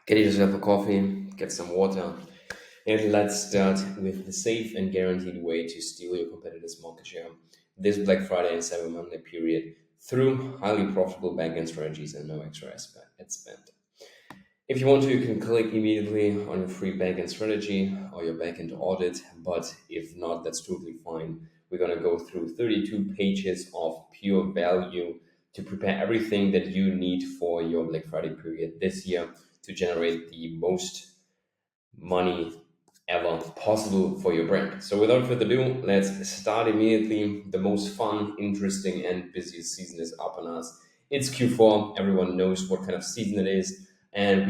Get yourself a coffee, get some water, and let's start with the safe and guaranteed way to steal your competitors' market share this Black Friday and Cyber Monday period through highly profitable backend strategies and no extra ad spend. If you want to, you can click immediately on your free backend strategy or your backend audit, but if not, that's totally fine. We're going to go through 32 pages of pure value to prepare everything that you need for your Black Friday period this year to generate the most money ever possible for your brand. So without further ado, let's start immediately. The most fun, interesting, and busiest season is upon us. It's Q4. Everyone knows what kind of season it is, and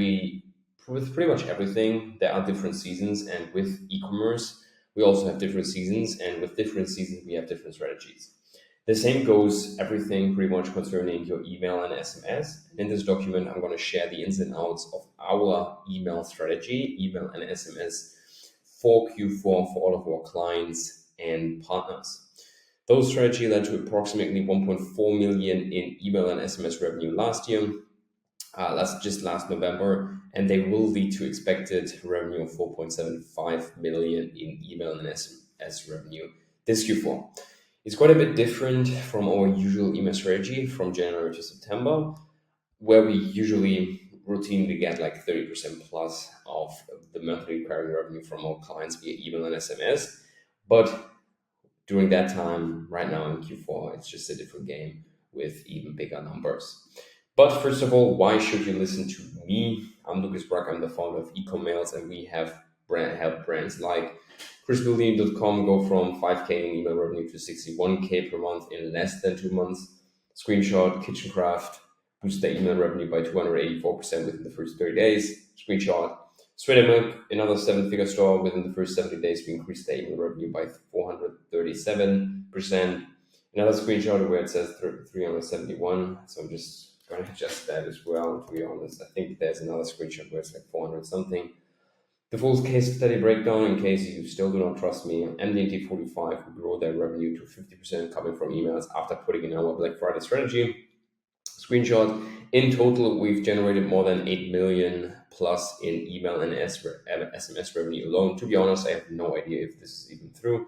with pretty much everything, there are different seasons, and with e-commerce, we also have different seasons, and with different seasons, we have different strategies. The same goes everything pretty much concerning your email and SMS. In this document, I'm going to share the ins and outs of our email strategy, email and SMS for Q4 for all of our clients and partners. Those strategy led to approximately 1.4 million in email and SMS revenue last year, last November, and they will lead to expected revenue of 4.75 million in email and SMS revenue this Q4. It's quite a bit different from our usual email strategy from January to September, where we usually routinely get like 30% plus of the monthly recurring revenue from our clients via email and SMS. But during that time, right now in Q4, it's just a different game with even bigger numbers. But first of all, why should you listen to me? I'm Lucas Brack, I'm the founder of ecommerce, and we have help brands like ChrisBuilding.com go from 5K in email revenue to 61K per month in less than 2 months. Screenshot, KitchenCraft, boost their email revenue by 284% within the first 30 days. Screenshot, Straight Milk, another seven-figure store. Within the first 70 days, we increased their email revenue by 437%. Another screenshot where it says 371. So I'm just going to adjust that as well, to be honest. I think there's another screenshot where it's like 400 something. The full case study breakdown, in case you still do not trust me, MDNT 45 will grow their revenue to 50% coming from emails after putting in our Black Friday strategy. Screenshot, in total, we've generated more than 8 million plus in email and SMS revenue alone. To be honest, I have no idea if this is even true.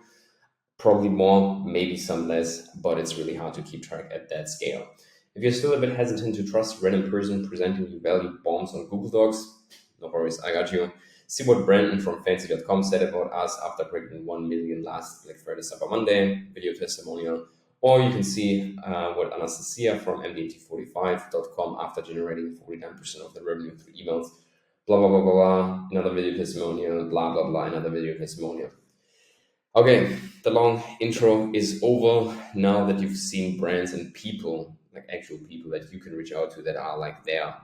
Probably more, maybe some less, but it's really hard to keep track at that scale. If you're still a bit hesitant to trust a random person presenting you value bombs on Google Docs, no worries, I got you. See what Brandon from fancy.com said about us after breaking 1 million last Black Friday Cyber Monday, video testimonial. Or you can see what Anastasia from mdt45.com after generating 49% of the revenue through emails, blah, blah, blah, blah, blah, another video testimonial, blah, blah, blah, another video testimonial. Okay, the long intro is over. Now that you've seen brands and people, like actual people that you can reach out to that are like there,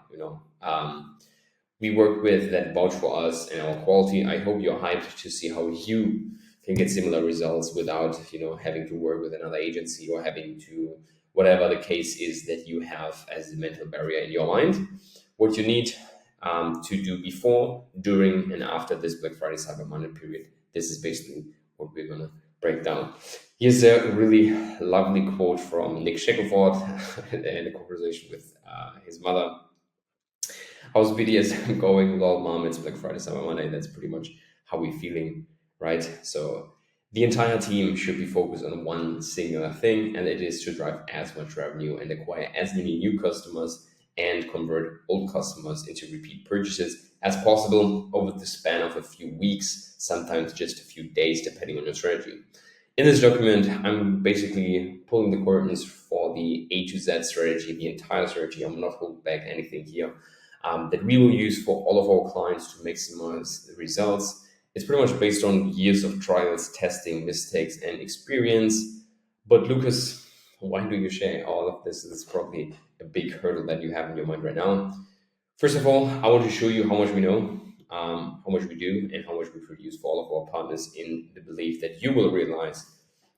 we work with that vouch for us and our quality. I hope you're hyped to see how you can get similar results without, having to work with another agency or having to, whatever the case is that you have as a mental barrier in your mind. What you need to do before, during, and after this Black Friday Cyber Monday period. This is basically what we're going to break down. Here's a really lovely quote from Nick Shackelford in a conversation with his mother. How's BDSM going? Well, mom, it's Black Friday, Cyber Monday. That's pretty much how we're feeling, right? So the entire team should be focused on one singular thing, and it is to drive as much revenue and acquire as many new customers and convert old customers into repeat purchases as possible over the span of a few weeks, sometimes just a few days, depending on your strategy. In this document, I'm basically pulling the curtains for the A to Z strategy, the entire strategy. I'm not holding back anything here. That we will use for all of our clients to maximize the results. It's pretty much based on years of trials, testing, mistakes, and experience. But Lucas, why do you share all of this? This is probably a big hurdle that you have in your mind right now. First of all, I want to show you how much we know, how much we do, and how much we produce for all of our partners in the belief that you will realize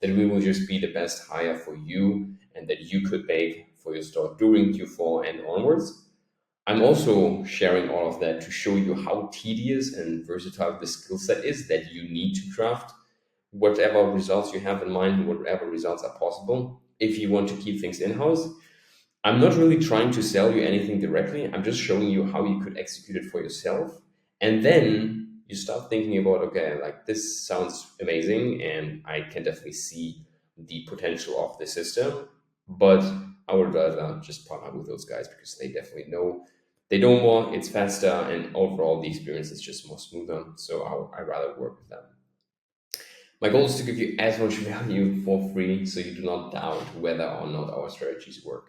that we will just be the best hire for you and that you could make for your store during Q4 and onwards. I'm also sharing all of that to show you how tedious and versatile the skill set is that you need to craft whatever results you have in mind, whatever results are possible. If you want to keep things in-house, I'm not really trying to sell you anything directly. I'm just showing you how you could execute it for yourself. And then you start thinking about, okay, like this sounds amazing and I can definitely see the potential of the system, but I would rather just partner with those guys because they definitely know, they know more, it's faster, and overall the experience is just more smoother. So I'd rather work with them. My goal is to give you as much value for free so you do not doubt whether or not our strategies work.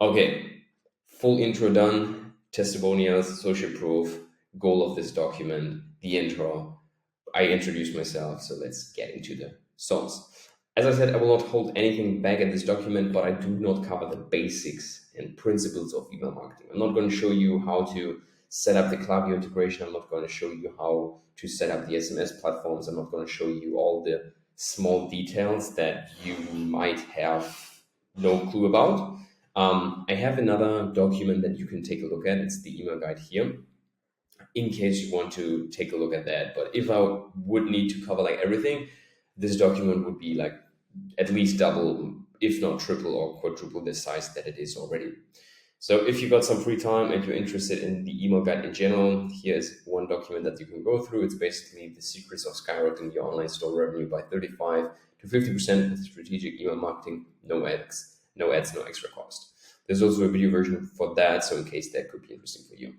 Okay, full intro done, testimonials, social proof, goal of this document, the intro. I introduced myself, so let's get into the sauce. As I said, I will not hold anything back in this document, but I do not cover the basics and principles of email marketing. I'm not going to show you how to set up the Klaviyo integration. I'm not going to show you how to set up the SMS platforms. I'm not going to show you all the small details that you might have no clue about. I have another document that you can take a look at. It's the email guide here, in case you want to take a look at that. But if I would need to cover like everything, this document would be like at least double, if not triple or quadruple the size that it is already. So if you got some free time and you're interested in the email guide in general, here's one document that you can go through. It's basically the secrets of skyrocketing your online store revenue by 35 to 50% with strategic email marketing, no ads, no extra cost. There's also a video version for that, so in case that could be interesting for you.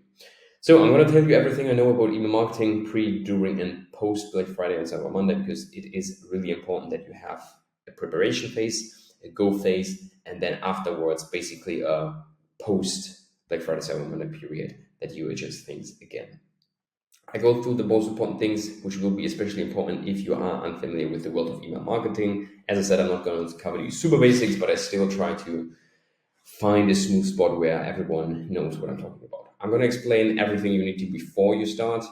So I'm going to tell you everything I know about email marketing pre, during, and post Black Friday and Cyber Monday, because it is really important that you have a preparation phase, a go phase, and then afterwards, basically a post Black Friday Cyber Monday period that you adjust things again. I go through the most important things, which will be especially important if you are unfamiliar with the world of email marketing. As I said, I'm not going to cover the super basics, but I still try to find a smooth spot where everyone knows what I'm talking about. I'm going to explain everything you need to before you start,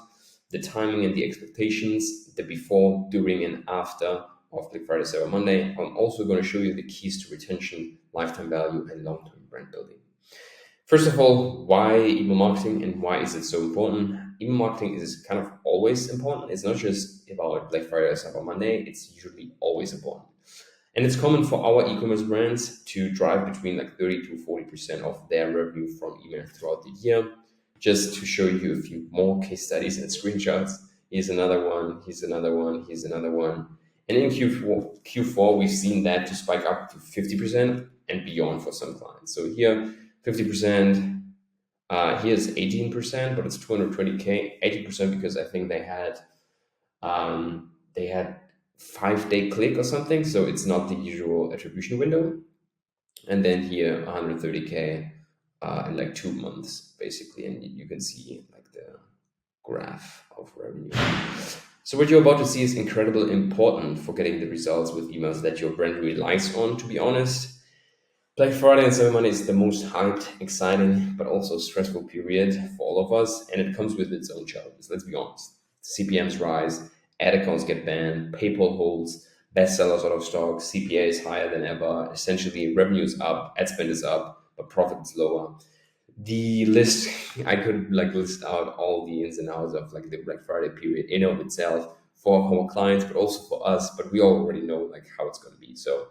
the timing and the expectations, the before, during, and after of Black Friday, Cyber Monday. I'm also going to show you the keys to retention, lifetime value, and long-term brand building. First of all, why email marketing and why is it so important? Email marketing is kind of always important. It's not just about Black Friday or Cyber Monday. It's usually always important. And it's common for our e-commerce brands to drive between like 30 to 40% of their revenue from email throughout the year. Just to show you a few more case studies and screenshots. Here's another one, here's another one, here's another one. And in Q4 we've seen that to spike up to 50% and beyond for some clients. So here, 50%, here's 18%, but it's 220K, 80% because I think they had 5-day click or something, so it's not the usual attribution window. And then here 130K in like 2 months basically, and you can see like the graph of revenue. So what you're about to see is incredibly important for getting the results with emails that your brand relies on, to be honest. Black Friday and Cyber Monday is the most hyped, exciting, but also stressful period for all of us, and it comes with its own challenges. Let's be honest. CPMs rise, ad accounts get banned, PayPal holds, bestsellers out of stock, CPA is higher than ever. Essentially, revenue is up, ad spend is up, but profit is lower. The list, I could like list out all the ins and outs of like the Black Friday period in of itself for our clients, but also for us. But we already know like how it's going to be. So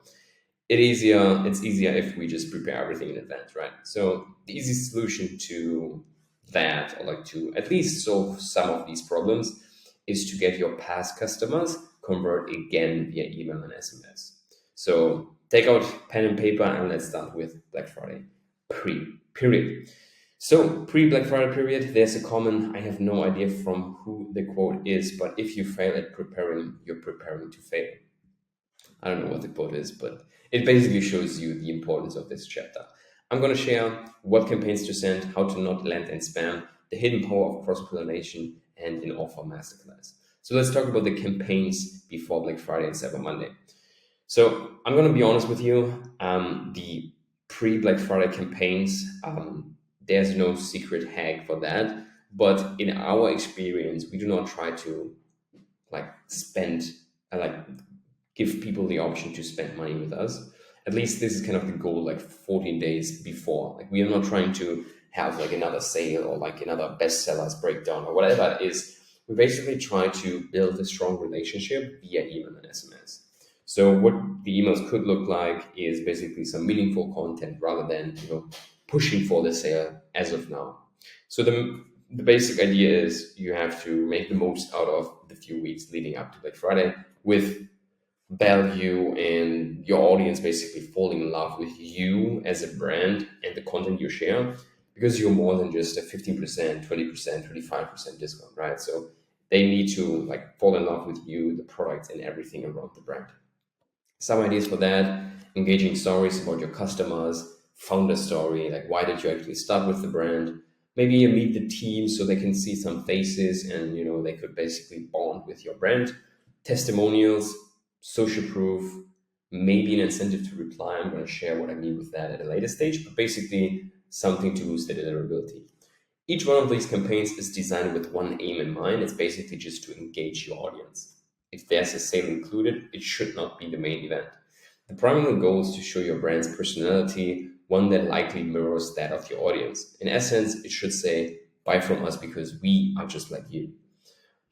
it's easier if we just prepare everything in advance, right? So the easy solution to that, or like to at least solve some of these problems, is to get your past customers convert again via email and SMS. So take out pen and paper and let's start with Black Friday period. So pre-Black Friday period, there's a common, I have no idea from who the quote is, but if you fail at preparing, you're preparing to fail. I don't know what the quote is, but it basically shows you the importance of this chapter. I'm going to share what campaigns to send, how to not land in spam, the hidden power of cross-pollination, and an offer masterclass. So let's talk about the campaigns before Black Friday and Cyber Monday. So I'm going to be honest with you. The pre-Black Friday campaigns, there's no secret hack for that. But in our experience, we do not try to like spend, like give people the option to spend money with us. At least this is kind of the goal, like 14 days before. Like we are not trying to have like another sale or like another bestsellers breakdown or whatever it is. We basically try to build a strong relationship via email and SMS. So what the emails could look like is basically some meaningful content rather than pushing for the sale as of now. So the basic idea is you have to make the most out of the few weeks leading up to Black Friday with value and your audience basically falling in love with you as a brand and the content you share, because you're more than just a 15%, 20%, 25% discount, right? So they need to like fall in love with you, the product, and everything around the brand. Some ideas for that: engaging stories about your customers, founder story, like why did you actually start with the brand? Maybe you meet the team so they can see some faces and they could basically bond with your brand. Testimonials, social proof, maybe an incentive to reply. I'm going to share what I mean with that at a later stage, but basically something to boost the deliverability. Each one of these campaigns is designed with one aim in mind. It's basically just to engage your audience. If there's a sale included, it should not be the main event. The primary goal is to show your brand's personality, one that likely mirrors that of your audience. In essence, it should say, buy from us because we are just like you.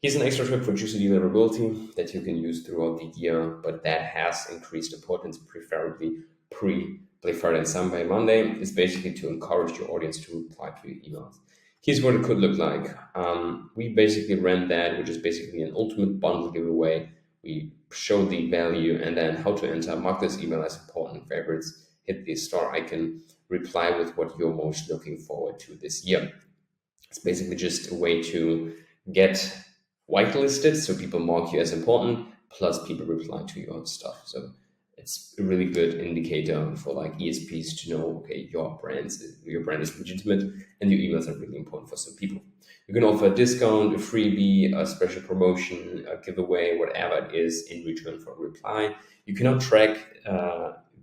Here's an extra tip for juicy deliverability that you can use throughout the year, but that has increased importance, preferably pre Black Friday and Cyber Monday, is basically to encourage your audience to reply to your emails. Here's what it could look like. We basically ran that, which is basically an ultimate bundle giveaway. We show the value and then how to enter, mark this email as important favorites, hit the star icon, reply with what you're most looking forward to this year. It's basically just a way to get whitelisted, so people mark you as important, plus people reply to your stuff. So it's a really good indicator for like ESPs to know, okay, your brand is legitimate and your emails are really important for some people. You can offer a discount, a freebie, a special promotion, a giveaway, whatever it is in return for a reply. You cannot track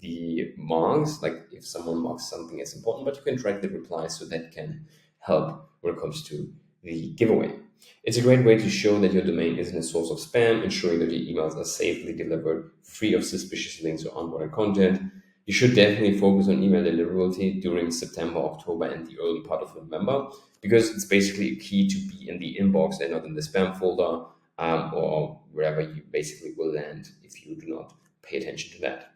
the marks, like if someone marks something as important, but you can track the replies so that can help when it comes to the giveaway. It's a great way to show that your domain isn't a source of spam, ensuring that your emails are safely delivered, free of suspicious links or unwanted content. You should definitely focus on email deliverability during September, October, and the early part of November, because it's basically key to be in the inbox and not in the spam folder, or wherever you basically will land if you do not pay attention to that.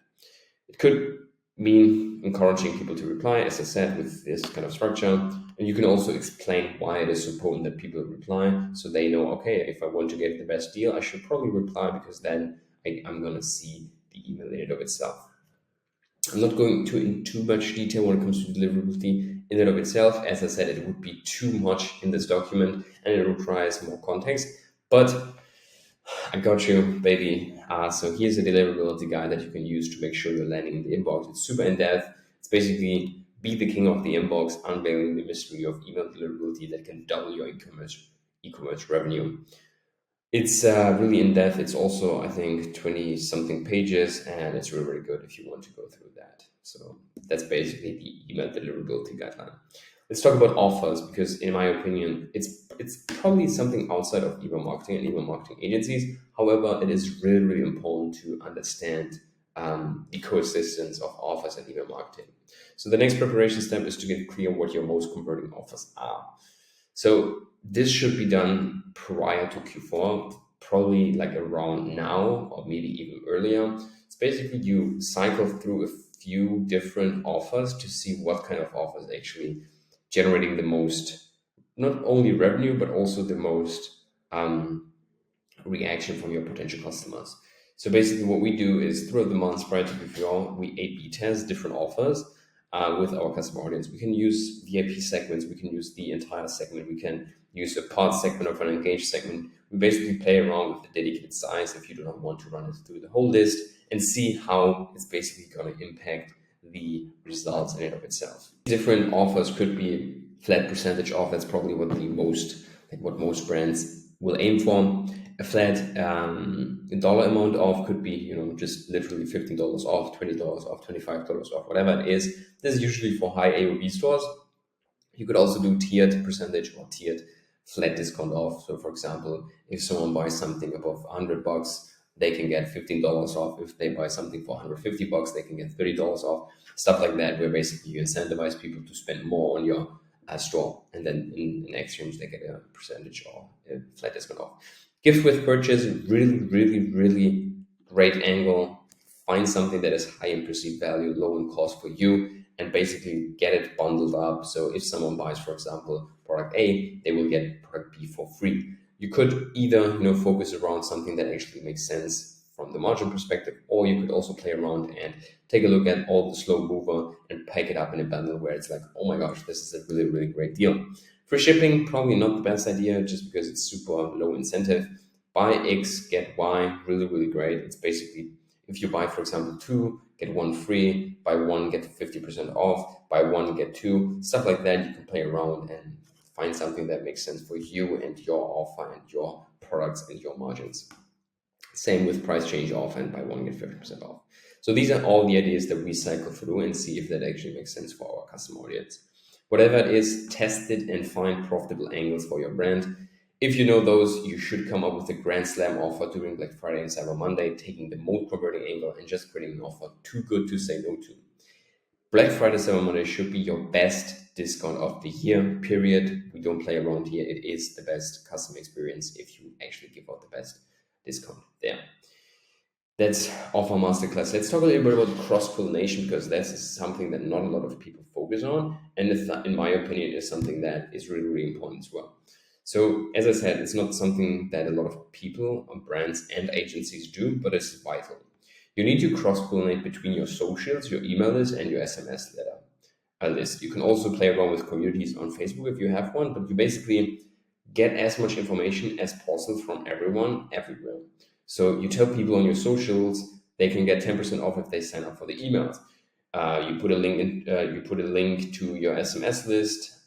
It could mean encouraging people to reply, as I said, with this kind of structure. And you can also explain why it is so important that people reply so they know, okay, if I want to get the best deal, I should probably reply because then I'm going to see the email in and of itself. I'm not going in too much detail when it comes to deliverability in and of itself. As I said, it would be too much in this document and it requires more context. But I got you, baby. So here's a deliverability guide that you can use to make sure you're landing in the inbox. It's super in depth. It's basically be the king of the inbox, unveiling the mystery of email deliverability that can double your e-commerce revenue. It's really in depth. It's also, I think, 20 something pages, and it's really, really good if you want to go through that. So that's basically the email deliverability guideline. Let's talk about offers, because in my opinion, it's probably something outside of email marketing and email marketing agencies. However, it is really, really important to understand ecosystems of offers and email marketing. So the next preparation step is to get clear what your most converting offers are. So this should be done prior to Q4, probably like around now or maybe even earlier. It's basically you cycle through a few different offers to see what kind of offers actually generating the most, not only revenue, but also the most reaction from your potential customers. So basically what we do is throughout the months prior to Q4, we A/B test different offers with our customer audience. We can use VIP segments, we can use the entire segment, we can use a part segment of an engaged segment. We basically play around with the dedicated size if you do not want to run it through the whole list and see how it's basically going to impact the results in and of itself. Different offers could be flat percentage off. That's probably what what most brands will aim for. A flat dollar amount off could be, just literally $15 off, $20 off, $25 off, whatever it is. This is usually for high AOV stores. You could also do tiered percentage or tiered flat discount off. So for example, if someone buys something above $100, they can get $15 off. If they buy something for $150, they can get $30 off. Stuff like that, where basically you incentivize people to spend more on your store, and then in exchange they get a percentage or a flat discount off. Gift with purchase, really, really, really great angle. find something that is high in perceived value, low in cost for you, and basically get it bundled up. So if someone buys, for example, product A, they will get product B for free. You could either, focus around something that actually makes sense from the margin perspective, or you could also play around and take a look at all the slow mover and pack it up in a bundle where it's like, oh my gosh, this is a really, really great deal. Free shipping, probably not the best idea just because it's super low incentive. Buy X, get Y, really, really great. It's basically, if you buy, for example, 2, get 1 free, buy 1, get 50% off, buy 1, get 2, stuff like that. You can play around and find something that makes sense for you and your offer and your products and your margins. Same with price change offer and buy 1, get 50% off. So these are all the ideas that we cycle through and see if that actually makes sense for our customer audience. Whatever it is, test it and find profitable angles for your brand. If you know those, you should come up with a grand slam offer during Black Friday and Cyber Monday, taking the most converting angle and just creating an offer too good to say no to. Black Friday, Cyber Monday should be your best discount of the year, period. We don't play around here. It is the best customer experience if you actually give out the best discount there. That's offer masterclass. Let's talk a little bit about cross-pollination, because that's something that not a lot of people focus on. And in my opinion, is something that is really, really important as well. So as I said, it's not something that a lot of people, brands and agencies do, but it's vital. You need to cross-pollinate between your socials, your email list, and your SMS list. You can also play around with communities on Facebook if you have one, but you basically get as much information as possible from everyone, everywhere. So you tell people on your socials they can get 10% off if they sign up for the emails. You put a link to your SMS list.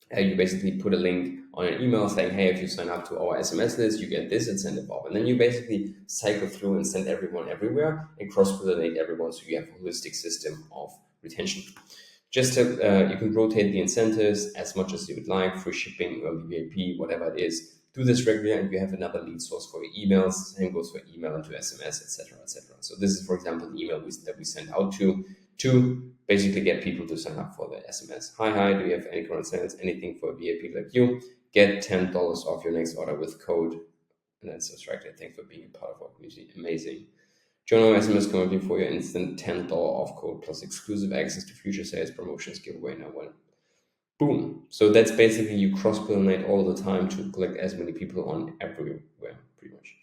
You basically put a link on your email saying, hey, if you sign up to our SMS list, you get this incentive off. And then you basically cycle through and send everyone everywhere and cross-pollinate everyone, so you have a holistic system of retention. You can rotate the incentives as much as you would like, free shipping, early VIP, whatever it is. Do this regularly and you have another lead source for your emails. Same goes for email into SMS, etc., etc. So this is, for example, the email that we send out to basically get people to sign up for the SMS. Hi, do you have any current sales, anything for a VIP like you? Get $10 off your next order with code. And then subtracted. Thanks for being a part of our community. Amazing. Join our SMS community for your instant $10 off code plus exclusive access to future sales promotions giveaway now one. Boom. So that's basically you cross-pollinate all the time to collect as many people on everywhere, pretty much.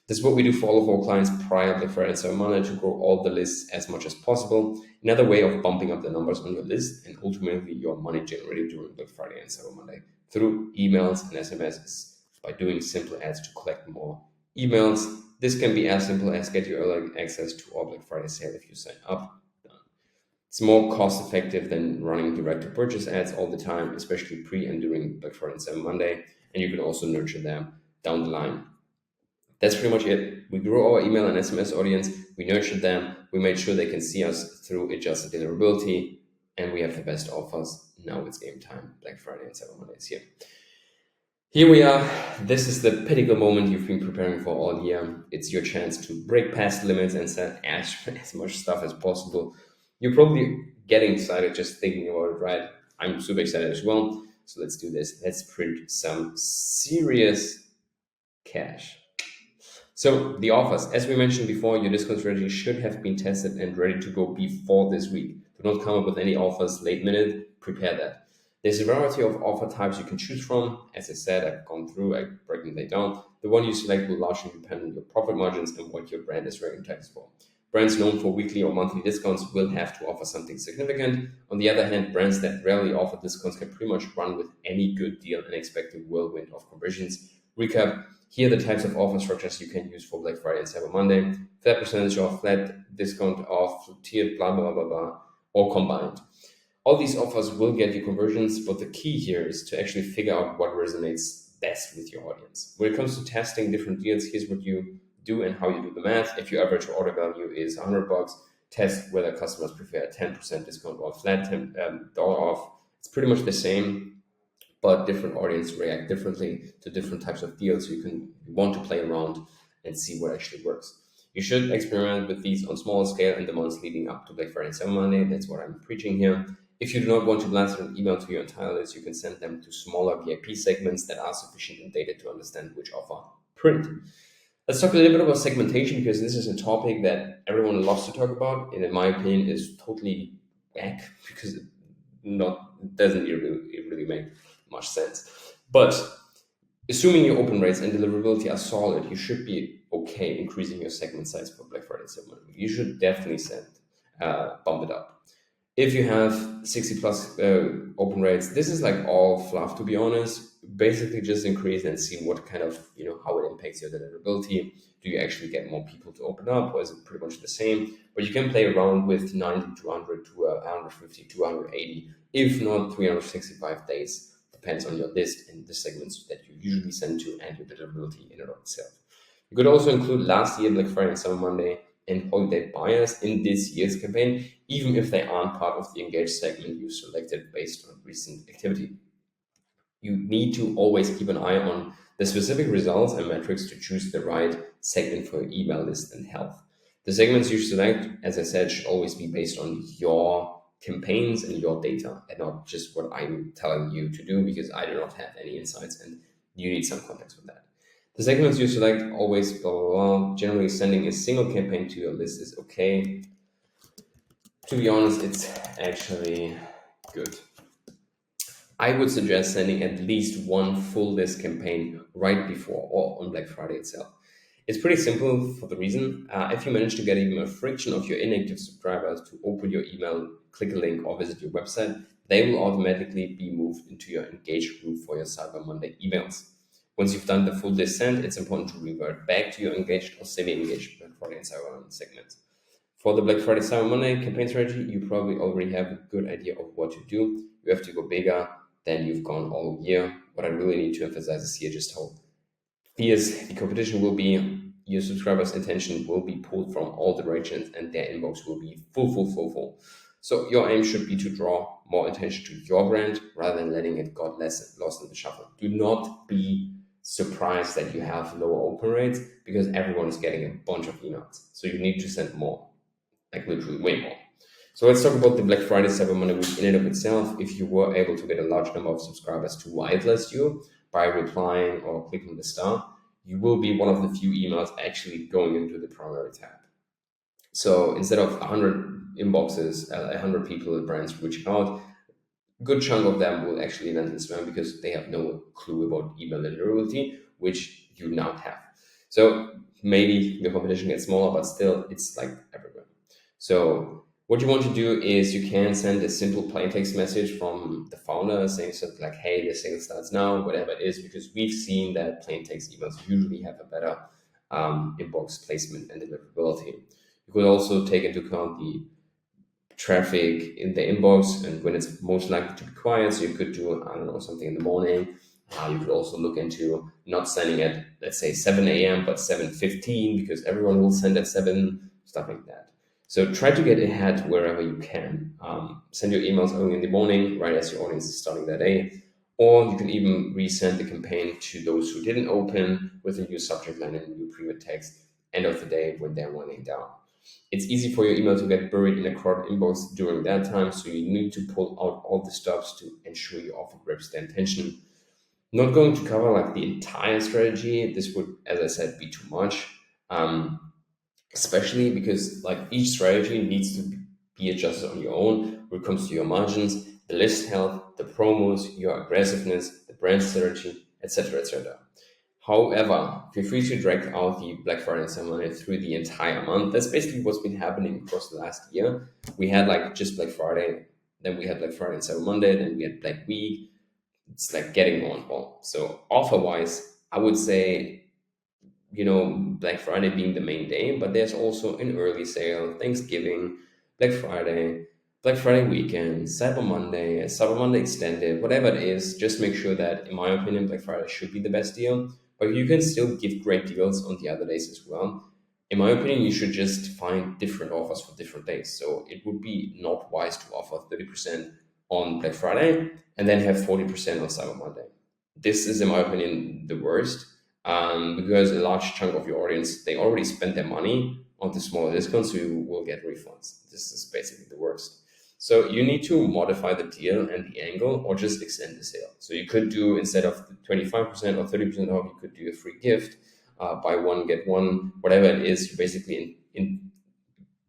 This is what we do for all of our clients prior to Black Friday and Cyber Monday to grow all the lists as much as possible. Another way of bumping up the numbers on your list and ultimately your money generated during Black Friday and Cyber Monday through emails and SMSs by doing simple ads to collect more emails. This can be as simple as get you early access to our Black Friday sale if you sign up. It's more cost effective than running direct to purchase ads all the time, especially pre and during Black Friday and Cyber Monday. And you can also nurture them down the line. That's pretty much it. We grew our email and SMS audience. We nurtured them. We made sure they can see us through adjusted deliverability. And we have the best offers. Now it's game time. Black Friday and Cyber Monday is here. Here we are. This is the pinnacle moment you've been preparing for all year. It's your chance to break past limits and sell as much stuff as possible. You're probably getting excited just thinking about it, right? I'm super excited as well. So let's do this. Let's print some serious cash. So the offers, as we mentioned before, your discount strategy should have been tested and ready to go before this week. Do not come up with any offers late minute. Prepare that. There's a variety of offer types you can choose from. As I said, I've gone through, I'm breaking them down. The one you select will largely depend on your profit margins and what your brand is recognized for. Brands known for weekly or monthly discounts will have to offer something significant. On the other hand, brands that rarely offer discounts can pretty much run with any good deal and expect a whirlwind of conversions. Recap, here are the types of offer structures you can use for Black Friday and Cyber Monday. Flat percentage off, flat discount off, tiered, blah, blah, blah, blah, or combined. All these offers will get you conversions, but the key here is to actually figure out what resonates best with your audience. When it comes to testing different deals, here's what you do and how you do the math. If your average order value is $100, test whether customers prefer a 10% discount or flat $10 off. It's pretty much the same, but different audiences react differently to different types of deals. So you want to play around and see what actually works. You should experiment with these on small scale in the months leading up to Black Friday and Cyber Monday. That's what I'm preaching here. If you do not want to blast an email to your entire list, you can send them to smaller VIP segments that are sufficient in data to understand which offer print. Let's talk a little bit about segmentation because this is a topic that everyone loves to talk about, and in my opinion, is totally whack because it doesn't really make much sense. But assuming your open rates and deliverability are solid, you should be okay increasing your segment size for Black Friday and Cyber Monday. You should definitely bump it up. If you have 60 plus open rates, this is like all fluff, to be honest. Basically just increase and see what kind of, how it impacts your deliverability. Do you actually get more people to open up, or is it pretty much the same? But you can play around with 90, 200 to 150, 280, if not 365 days. Depends on your list and the segments that you usually send to and your deliverability in and of itself. You could also include last year Black Friday and Cyber Monday and holiday buyers in this year's campaign, even if they aren't part of the engaged segment you selected based on recent activity. You need to always keep an eye on the specific results and metrics to choose the right segment for your email list and health. The segments you select, as I said, should always be based on your campaigns and your data and not just what I'm telling you to do because I do not have any insights and you need some context for that. The segments you select always blah, blah, blah. Generally, sending a single campaign to your list is okay. To be honest, it's actually good. I would suggest sending at least one full list campaign right before or on Black Friday itself. It's pretty simple for the reason if you manage to get even a fraction of your inactive subscribers to open your email, click a link, or visit your website, they will automatically be moved into your engaged group for your Cyber Monday emails. Once you've done the full list send, it's important to revert back to your engaged or semi-engaged Black Friday and Cyber Monday segments. For the Black Friday Cyber Monday campaign strategy, you probably already have a good idea of what to do. You have to go bigger than you've gone all year. What I really need to emphasize is here just how fierce the competition will be. Your subscribers' attention will be pulled from all directions and their inbox will be full. So your aim should be to draw more attention to your brand rather than letting it get lost in the shuffle. Do not be surprised that you have lower open rates because everyone is getting a bunch of emails. So you need to send more, like literally way more. So let's talk about the Black Friday Cyber Monday week in and of itself. If you were able to get a large number of subscribers to whitelist you by replying or clicking the star, you will be one of the few emails actually going into the primary tab. So instead of 100 inboxes, 100 people at brands reaching out, a good chunk of them will actually land in spam because they have no clue about email deliverability, which you now have. So maybe your competition gets smaller, but still it's like everywhere. So what you want to do is you can send a simple plain text message from the founder saying something like, hey, the sale starts now, whatever it is, because we've seen that plain text emails usually have a better inbox placement and deliverability. You could also take into account the traffic in the inbox and when it's most likely to be quiet. So you could do, I don't know, something in the morning. You could also look into not sending at, let's say, 7 a.m., but 7:15 because everyone will send at 7, stuff like that. So try to get ahead wherever you can. Send your emails early in the morning, right as your audience is starting that day. Or you can even resend the campaign to those who didn't open with a new subject line and a new private text end of the day when they're winding down. It's easy for your email to get buried in a crowded inbox during that time, so you need to pull out all the stops to ensure your offer grabs their attention. Not going to cover like the entire strategy. This would, as I said, be too much. Especially because like each strategy needs to be adjusted on your own when it comes to your margins, the list health, the promos, your aggressiveness, the brand strategy, etc., etc. However, feel free to drag out the Black Friday and Cyber Monday through the entire month. That's basically what's been happening across the last year. We had like just Black Friday, then we had Black Friday and Cyber Monday, then we had Black Week. It's like getting more and more. So offer wise, I would say Black Friday being the main day, but there's also an early sale, Thanksgiving, Black Friday weekend, Cyber Monday extended, whatever it is, just make sure that, in my opinion, Black Friday should be the best deal, but you can still give great deals on the other days as well. In my opinion, you should just find different offers for different days. So it would be not wise to offer 30% on Black Friday and then have 40% on Cyber Monday. This is, in my opinion, the worst because a large chunk of your audience, they already spent their money on the smaller discounts, so you will get refunds. This is basically the worst. So you need to modify the deal and the angle or just extend the sale. So you could do, instead of 25% or 30% off, you could do a free gift. buy one, get one, whatever it is. You basically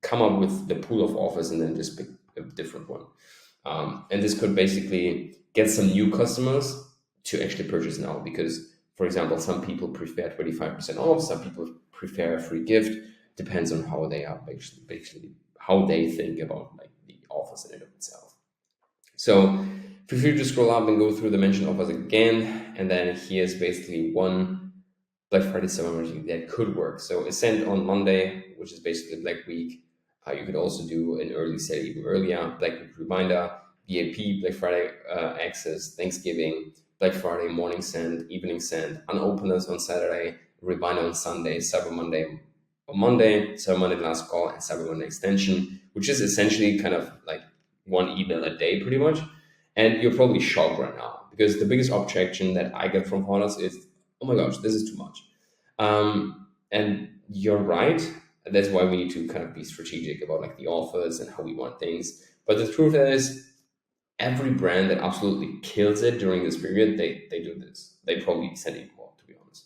come up with the pool of offers and then just pick a different one. And this could basically get some new customers to actually purchase now because, for example, some people prefer 25% off, some people prefer a free gift. Depends on how they are basically how they think about like the offers in it itself. So feel free to scroll up and go through the mentioned offers again. And then here's basically one Black Friday Cyber Monday that could work. So it's sent on Monday, which is basically Black Week. You could also do an early sale even earlier, Black Week reminder, BAP, Black Friday access, Thanksgiving, Black Friday morning send, evening send, unopeners on Saturday, reminder on Sunday, Cyber Monday on Monday, Cyber Monday last call, and Cyber Monday extension, which is essentially kind of like one email a day pretty much. And you're probably shocked right now because the biggest objection that I get from founders is, oh my gosh, this is too much. And you're right. That's why we need to kind of be strategic about like the offers and how we want things. But the truth is, every brand that absolutely kills it during this period, they do this. They probably send even more, to be honest.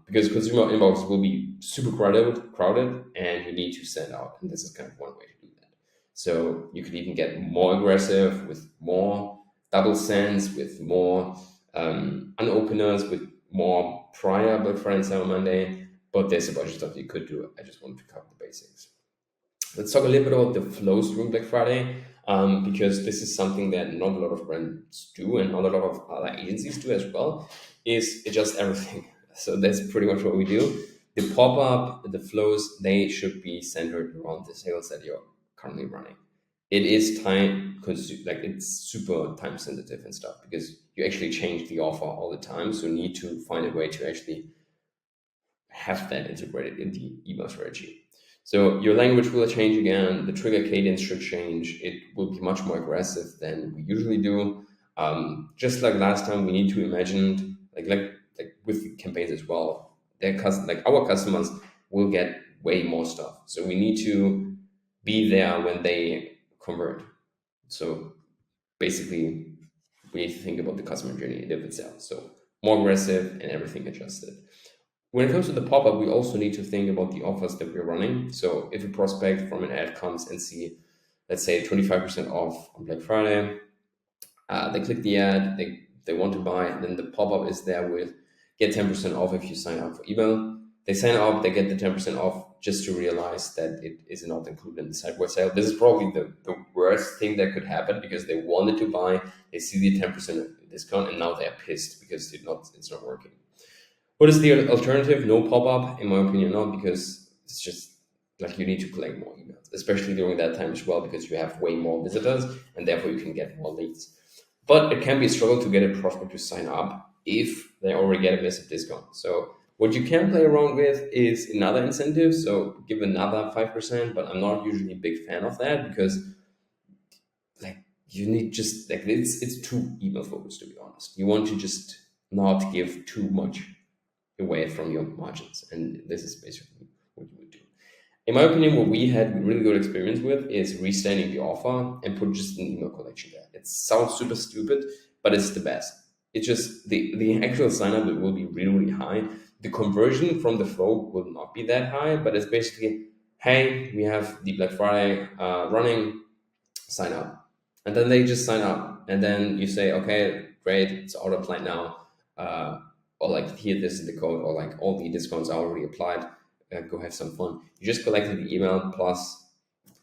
Because consumer inbox will be super crowded, and you need to send out. And this is kind of one way to do that. So you could even get more aggressive with more double sends, with more unopeners, with more prior Black Friday and Cyber Monday. But there's a bunch of stuff you could do. I just wanted to cover the basics. Let's talk a little bit about the flows during Black Friday, because this is something that not a lot of brands do and not a lot of other agencies do as well, is adjust everything. So that's pretty much what we do. The pop-up, the flows, they should be centered around the sales that you're currently running. It is like it's super time sensitive and stuff because you actually change the offer all the time. So you need to find a way to actually have that integrated in the email strategy. So your language will change again. The trigger cadence should change. It will be much more aggressive than we usually do. Just like last time, we need to imagine like with the campaigns as well. Like our customers will get way more stuff. So we need to be there when they convert. So basically, we need to think about the customer journey in itself. So more aggressive and everything adjusted. When it comes to the pop-up, we also need to think about the offers that we're running. So if a prospect from an ad comes and see, let's say 25% off on Black Friday, they click the ad, they want to buy, and then the pop-up is there with get 10% off if you sign up for email. They sign up, they get the 10% off just to realize that it is not included in the sideward sale. This is probably the worst thing that could happen because they wanted to buy, they see the 10% discount, and now they're pissed because it's not working. What is the alternative? No pop-up, in my opinion, not, because it's just like you need to collect more emails, especially during that time as well, because you have way more visitors and therefore you can get more leads. But it can be a struggle to get a prospect to sign up if they already get a massive discount. So what you can play around with is another incentive. So give another 5%, but I'm not usually a big fan of that because like you need just like it's too email focused, to be honest. You want to just not give too much away from your margins. And this is basically what you would do. In my opinion, what we had really good experience with is restanding the offer and put just an email collection there. It sounds super stupid, but it's the best. It's just the actual sign up will be really, really high. The conversion from the flow will not be that high, but it's basically, hey, we have the Black Friday running, sign up. And then they just sign up. And then you say, okay, great, it's auto applied now. Or like, here, this is the code, or like all the discounts are already applied. Go have some fun. You just collected the email plus,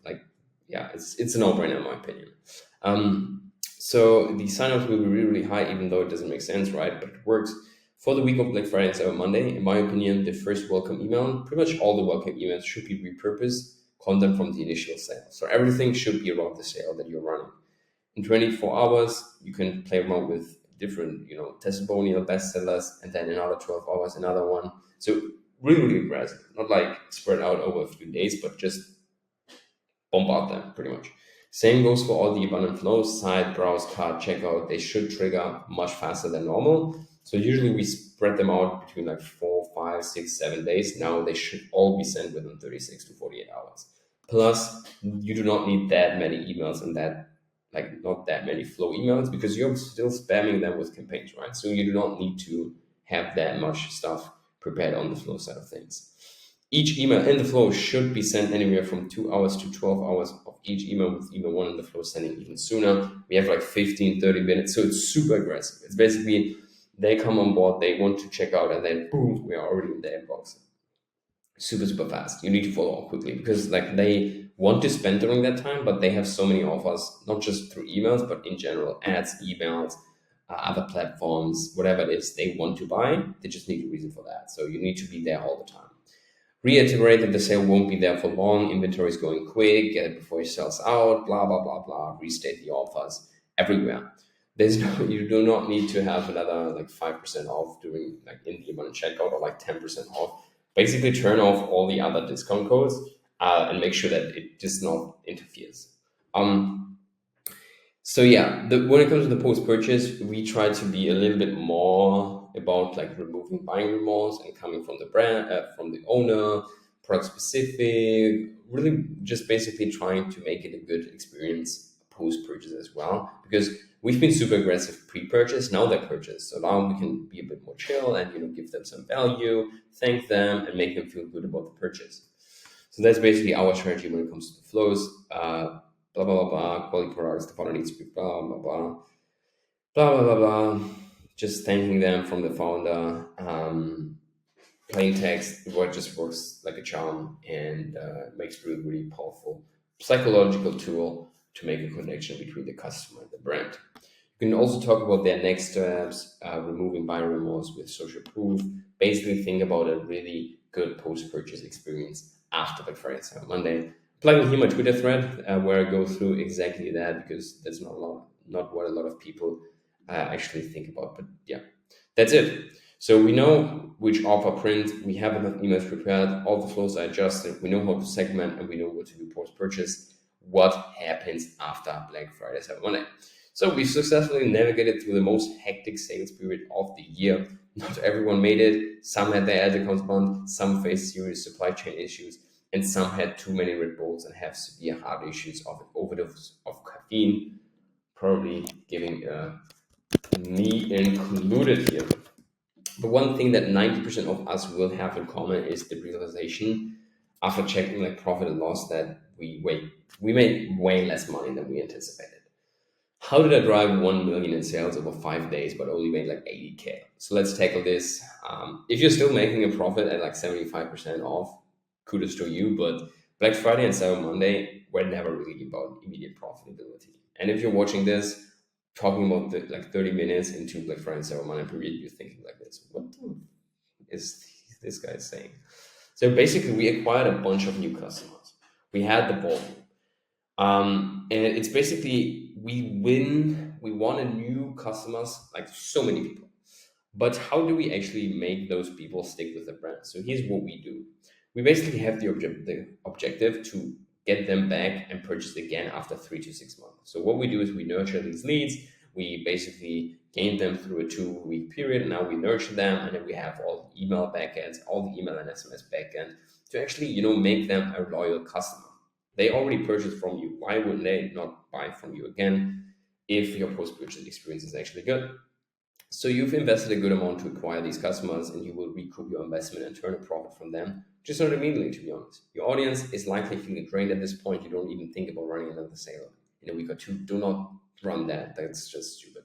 like, yeah, it's a no-brainer in my opinion. So the signups will be really, really high, even though it doesn't make sense, right? But it works. For the week of Black Friday and Cyber Monday, in my opinion, the first welcome email, pretty much all the welcome emails should be repurposed content from the initial sale. So everything should be around the sale that you're running. In 24 hours, you can play around with different, testimonial bestsellers, and then another 12 hours, another one. So really, really aggressive, not like spread out over a few days, but just bombard them pretty much. Same goes for all the abundant flows, site, browse, cart, checkout. They should trigger much faster than normal. So usually we spread them out between like 4, 5, 6, 7 days. Now they should all be sent within 36 to 48 hours. Plus, you do not need that many emails and not that many flow emails because you're still spamming them with campaigns, right? So you do not need to have that much stuff prepared on the flow side of things. Each email in the flow should be sent anywhere from 2 hours to 12 hours of each email, with email one in the flow sending even sooner. We have like 15, 30 minutes. So it's super aggressive. It's basically they come on board, they want to check out, and then boom, we are already in the inbox. Super, super fast. You need to follow up quickly because like they want to spend during that time, but they have so many offers, not just through emails, but in general, ads, emails, other platforms, whatever it is they want to buy. They just need a reason for that. So you need to be there all the time. Reiterate that the sale won't be there for long, inventory is going quick, get it before it sells out, blah, blah, blah, blah. Restate the offers everywhere. There's no, you do not need to have another like 5% off during like in the email and checkout, or like 10% off. Basically turn off all the other discount codes and make sure that it just not interferes. So yeah, when it comes to the post-purchase, we try to be a little bit more about like removing buying remorse and coming from the brand, from the owner, product specific, really just basically trying to make it a good experience post-purchase as well. Because we've been super aggressive pre-purchase, now they're purchased. So now we can be a bit more chill and give them some value, thank them, and make them feel good about the purchase. So that's basically our strategy when it comes to the flows. Blah, blah, blah, blah, quality products, the founder needs to be blah, blah, blah, blah, blah, blah, blah. Just thanking them from the founder. Plain text, what just works like a charm and makes really, really powerful psychological tool to make a connection between the customer and the brand. You can also talk about their next steps, removing buyer remorse with social proof. Basically, think about a really good post-purchase experience after Black Friday, Cyber Monday. Plugging here my Twitter thread where I go through exactly that, because that's not what a lot of people actually think about. But yeah, that's it. So we know which offer print, we have enough emails prepared, all the flows are adjusted, we know how to segment, and we know what to do post-purchase. What happens after Black Friday, Cyber Monday? So we successfully navigated through the most hectic sales period of the year. Not everyone made it. Some had their ad accounts banned, some faced serious supply chain issues, and some had too many Red Bulls and have severe heart issues of an overdose of caffeine, probably giving me included here. But one thing that 90% of us will have in common is the realization after checking like profit and loss that we made way less money than we anticipated. How did I drive 1 million in sales over 5 days but only made like 80K? So let's tackle this. If you're still making a profit at like 75% off, kudos to you, but Black Friday and Cyber Monday were never really about immediate profitability. And if you're watching this, talking about the, like 30 minutes into Black Friday and Cyber Monday period, you're thinking like this, what is this guy saying? So basically we acquired a bunch of new customers. We had the volume. And it's basically, we wanted new customers, like so many people. But how do we actually make those people stick with the brand? So here's what we do. We basically have the objective to get them back and purchase again after 3 to 6 months. So what we do is we nurture these leads. We basically gain them through a 2-week period. And now we nurture them, and then we have all the email backends, all the email and SMS backend to actually, make them a loyal customer. They already purchased from you. Why wouldn't they not buy from you again if your post-purchase experience is actually good? So you've invested a good amount to acquire these customers, and you will recoup your investment and turn a profit from them. Just not immediately, to be honest. Your audience is likely feeling drained at this point. You don't even think about running another sale in a week or two. Do not run that. That's just stupid.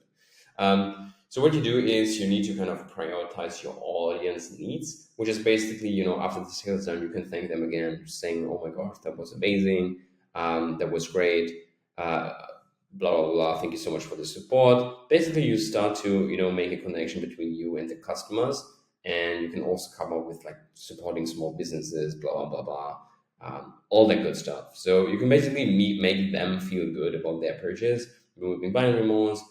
So what you do is you need to kind of prioritize your audience needs, which is basically, after the sales done, you can thank them again, saying, oh my gosh, that was amazing. That was great. Blah, blah, blah. Thank you so much for the support. Basically, you start to, make a connection between you and the customers. And you can also come up with like supporting small businesses, blah, blah, blah, blah. All that good stuff. So you can basically make them feel good about their purchase, removing buying remorse,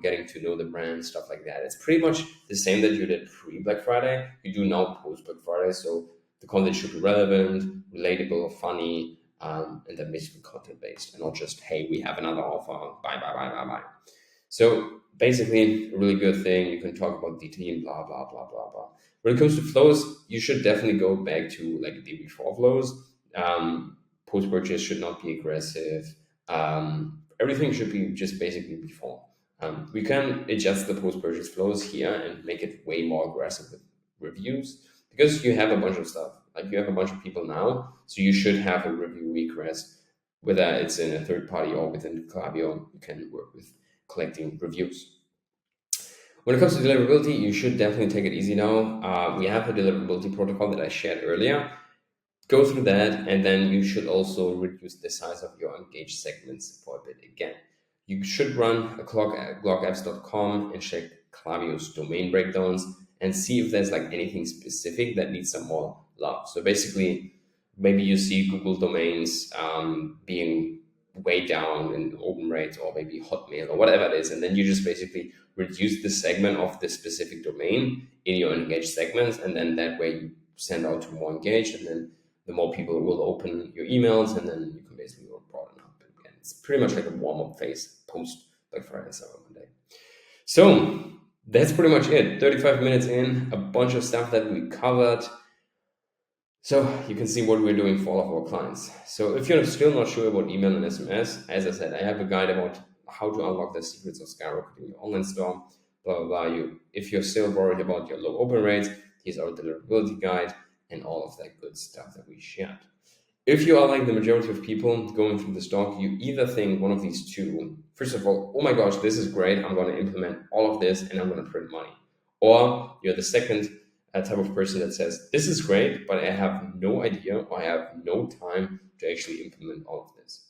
getting to know the brand, stuff like that. It's pretty much the same that you did pre-Black Friday. You do now post-Black Friday. So the content should be relevant, relatable, funny, and then basically content-based, and not just, hey, we have another offer, buy, buy, buy, buy, buy. So basically, a really good thing. You can talk about DT, blah, blah, blah, blah, blah. When it comes to flows, you should definitely go back to like the before flows. Post-purchase should not be aggressive. Everything should be just basically before. We can adjust the post-purchase flows here and make it way more aggressive with reviews, because you have a bunch of stuff. Like you have a bunch of people now, so you should have a review request, whether it's in a third party or within Klaviyo. You can work with collecting reviews. When it comes to deliverability, you should definitely take it easy now. We have a deliverability protocol that I shared earlier. Go through that, and then you should also reduce the size of your engaged segments for a bit again. You should run a clock at glogapps.com and check Klaviyo's domain breakdowns and see if there's like anything specific that needs some more love. So basically, maybe you see Google domains being way down in open rates, or maybe Hotmail or whatever it is, and then you just basically reduce the segment of the specific domain in your engaged segments, and then that way you send out to more engaged, and then the more people will open your emails, and then you can basically broaden up again. It's pretty much like a warm-up phase post Black Friday and Cyber Monday. So that's pretty much it. 35 minutes in, a bunch of stuff that we covered. So you can see what we're doing for all of our clients. So if you're still not sure about email and SMS, as I said, I have a guide about how to unlock the secrets of skyrocketing your online store, blah, blah, blah. If you're still worried about your low open rates, here's our deliverability guide and all of that good stuff that we shared. If you are like the majority of people going through the stock, you either think one of these two. First of all, oh my gosh, this is great. I'm going to implement all of this and I'm going to print money. Or you're the second type of person that says, this is great, but I have no idea or I have no time to actually implement all of this.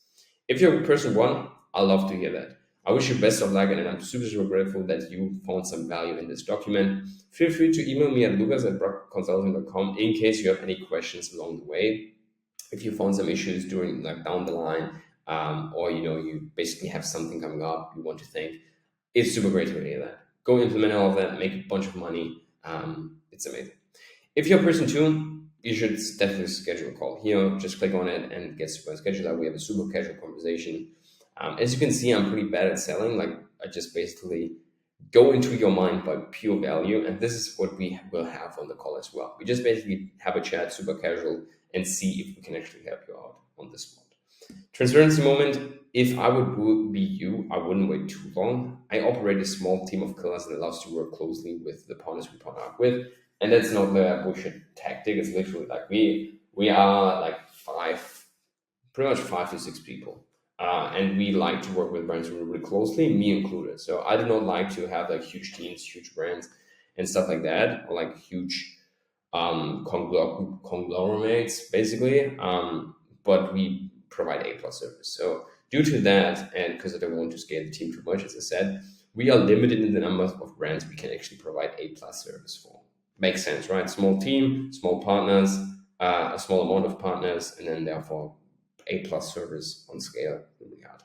If you're person one, I love to hear that. I wish you best of luck, and I'm super grateful that you found some value in this document. Feel free to email me at lucas@brockconsulting.com in case you have any questions along the way. If you found some issues during like down the line, or you basically have something coming up you want to think, it's super great to hear that. Go implement all of that, make a bunch of money. It's amazing. If you're person two, you should definitely schedule a call here. Just click on it and get super scheduler. We have a super casual conversation. As you can see, I'm pretty bad at selling. Like I just basically go into your mind by pure value, and this is what we will have on the call as well. We just basically have a chat, super casual, and see if we can actually help you out on the spot. Transparency moment. If I would be you, I wouldn't wait too long. I operate a small team of killers that allows to work closely with the partners we partner up with. And that's not the bullshit tactic. It's literally like we are like pretty much 5 to 6 people. And we like to work with brands really closely, me included. So I do not like to have like huge teams, huge brands and stuff like that, or like huge conglomerates basically. But we provide A+ service. So due to that, and because I don't want to scale the team too much, as I said, we are limited in the number of brands we can actually provide A+ service for. Makes sense, right? Small team, small partners, a small amount of partners, and then therefore A+ service on scale really hard.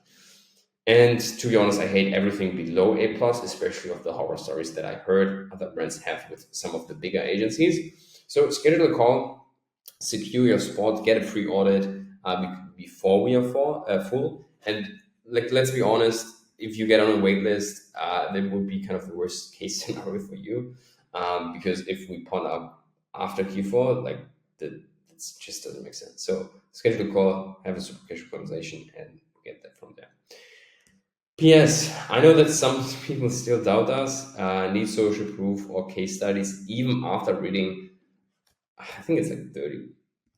And to be honest, I hate everything below A+, especially of the horror stories that I heard other brands have with some of the bigger agencies. So schedule a call, secure your spot, get a free audit before we are full. And like, let's be honest, if you get on a wait list, that would be kind of the worst case scenario for you. Because if we pawn up after Q4, like it just doesn't make sense. So schedule a call, have a super casual conversation, and get that from there. P.S. I know that some people still doubt us, need social proof or case studies, even after reading, I think it's like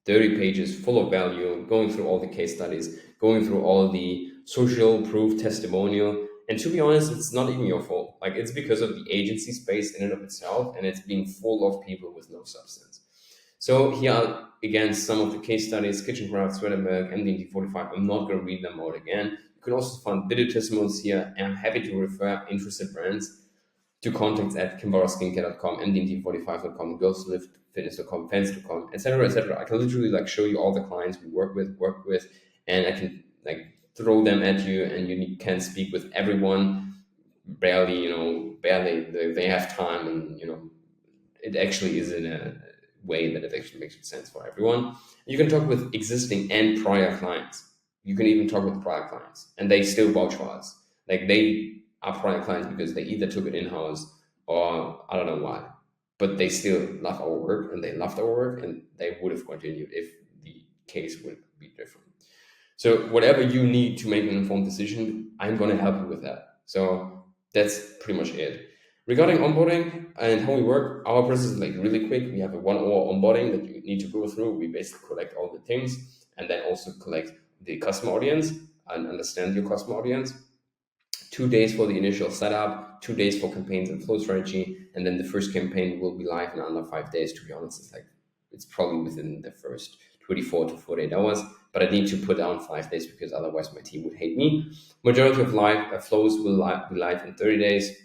30 pages full of value, going through all the case studies, going through all the social proof testimonial. And to be honest, it's not even your fault. Like it's because of the agency space in and of itself, and it's being full of people with no substance. So here are, again, some of the case studies, Kitchencraft, Sweaterberg, MDT45. I'm not going to read them out again. You can also find video testimonials here, and I'm happy to refer interested brands to contacts at kimbaraskincare.com, mdmt45.com, girlsliftfitness.com, fans.com, etc., etc. I can literally like show you all the clients we work with, and I can like throw them at you, and you can speak with everyone. Barely they have time, and it actually is in a way that it actually makes sense for everyone. You can talk with existing and prior clients. You can even talk with prior clients, and they still vouch for us. Like they are prior clients because they either took it in-house or I don't know why, but they still love our work, and they loved our work, and they would have continued if the case would be different. So whatever you need to make an informed decision, I'm going to help you with that. So that's pretty much it. Regarding onboarding and how we work, our process is like really quick. We have a 1 hour onboarding that you need to go through. We basically collect all the things and then also collect the customer audience and understand your customer audience. 2 days for the initial setup, 2 days for campaigns and flow strategy, and then the first campaign will be live in under 5 days. To be honest, it's probably within the first 24 to 48 hours, but I need to put down 5 days because otherwise my team would hate me. Majority of live flows will be live in 30 days.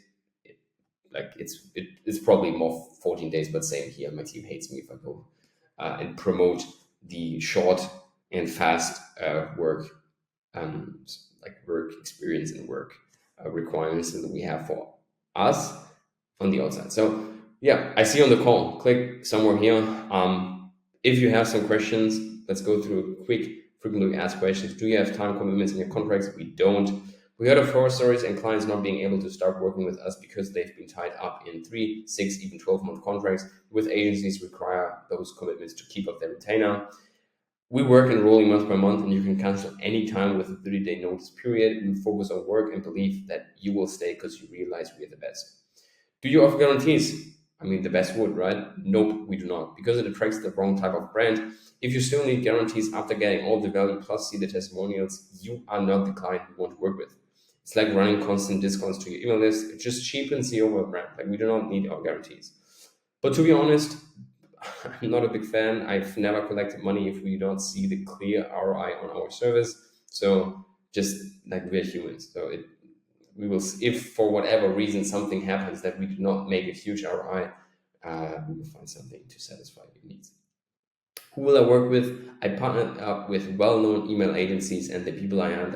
It's probably more 14 days, but same here. My team hates me if I go and promote the short and fast work, um, work experience and work requirements that we have for us on the outside. So yeah, I see you on the call. Click somewhere here. If you have some questions, let's go through a quick frequently asked questions. Do you have time commitments in your contracts? We don't. We heard of horror stories and clients not being able to start working with us because they've been tied up in 3, 6, even 12-month contracts with agencies require those commitments to keep up their retainer. We work in rolling month by month, and you can cancel any time with a 30-day notice period. We focus on work and believe that you will stay because you realize we are the best. Do you offer guarantees? I mean, the best would, right? Nope, we do not, because it attracts the wrong type of brand. If you still need guarantees after getting all the value plus see the testimonials, you are not the client we want to work with. It's like running constant discounts to your email list. It just cheapens the overall brand. Like, we do not need our guarantees. But to be honest, I'm not a big fan. I've never collected money if we don't see the clear ROI on our service. So just like, we're humans. So we will, if for whatever reason something happens that we do not make a huge ROI, we will find something to satisfy your needs. Who will I work with? I partnered up with well-known email agencies, and the people I end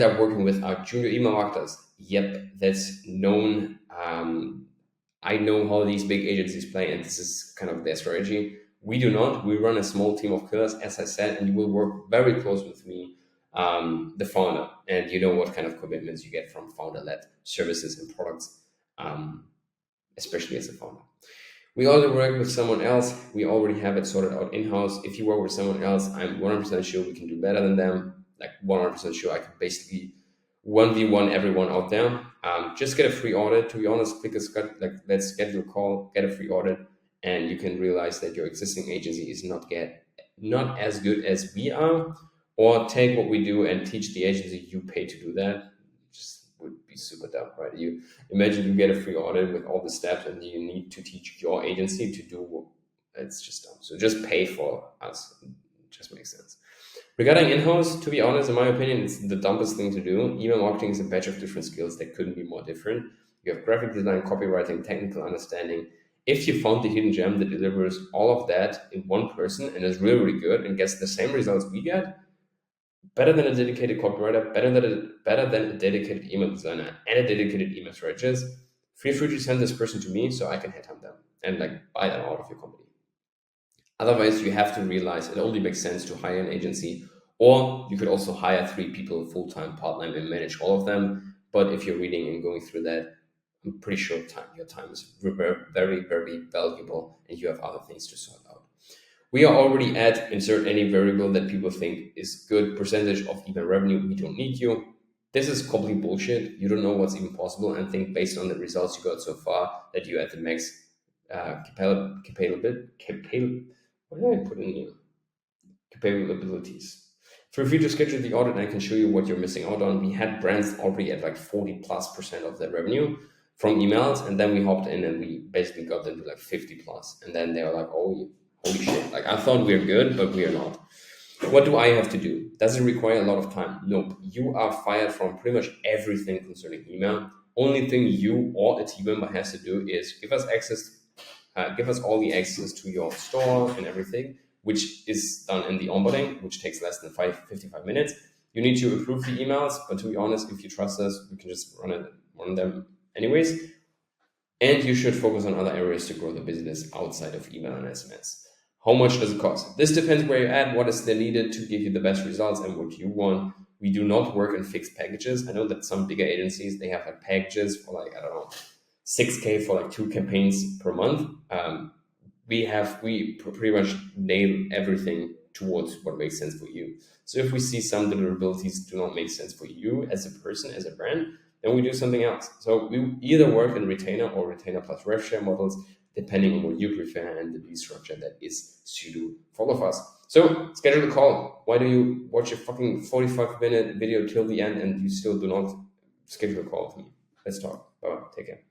up working with are junior email marketers. Yep, that's known. I know how these big agencies play, and this is kind of their strategy. We do not. We run a small team of killers, as I said, and you will work very close with me, the founder, and you know what kind of commitments you get from founder-led services and products, especially as a founder. We also work with someone else. We already have it sorted out in-house. If you work with someone else, I'm 100% sure we can do better than them. Like, 100% sure I can basically 1v1 everyone out there. Just get a free audit. To be honest, let's schedule a call, get a free audit, and you can realize that your existing agency is not as good as we are, or take what we do and teach the agency you pay to do that. Just would be super dumb, right? You imagine you get a free audit with all the steps and you need to teach your agency to do. It's just dumb. So just pay for us. It just makes sense. Regarding in-house, to be honest, in my opinion, it's the dumbest thing to do. Email marketing is a batch of different skills that couldn't be more different. You have graphic design, copywriting, technical understanding. If you found the hidden gem that delivers all of that in one person and is really, really good and gets the same results we get, better than a dedicated copywriter, better than a dedicated email designer and a dedicated email strategist, feel free to send this person to me so I can headhunt them and buy them out of your company. Otherwise, you have to realize it only makes sense to hire an agency, or you could also hire 3 people full-time, part-time, and manage all of them. But if you're reading and going through that, I'm pretty sure your time is very, very valuable, and you have other things to sort out. We are already at insert any variable that people think is good percentage of email revenue. We don't need you. This is complete bullshit. You don't know what's even possible, and think based on the results you got so far that you're at the max what did I put in here? Capabilities. Feel free to schedule the audit, and I can show you what you're missing out on. We had brands already at 40+% of their revenue from emails, and then we hopped in and we basically got them to 50+. And then they were like, oh, holy shit. I thought we were good, but we are not. What do I have to do? Does it require a lot of time? Nope. You are fired from pretty much everything concerning email. Only thing you or a team member has to do is give us all the access to your store and everything, which is done in the onboarding, which takes less than 55 minutes. You need to approve the emails, but to be honest, if you trust us, we can just run them anyways. And you should focus on other areas to grow the business outside of email and SMS. How much does it cost? This depends where you're at, what is there needed to give you the best results and what you want. We do not work in fixed packages. I know that some bigger agencies, they have packages for I don't know, 6K for 2 campaigns per month. We pretty much nail everything towards what makes sense for you. So if we see some deliverables do not make sense for you as a person, as a brand, then we do something else. So we either work in retainer or retainer plus rev share models, depending on what you prefer and the lead structure that is suitable for all of us. So schedule a call. Why do you watch a fucking 45-minute video till the end and you still do not schedule a call with me? Let's talk. Bye. Take care.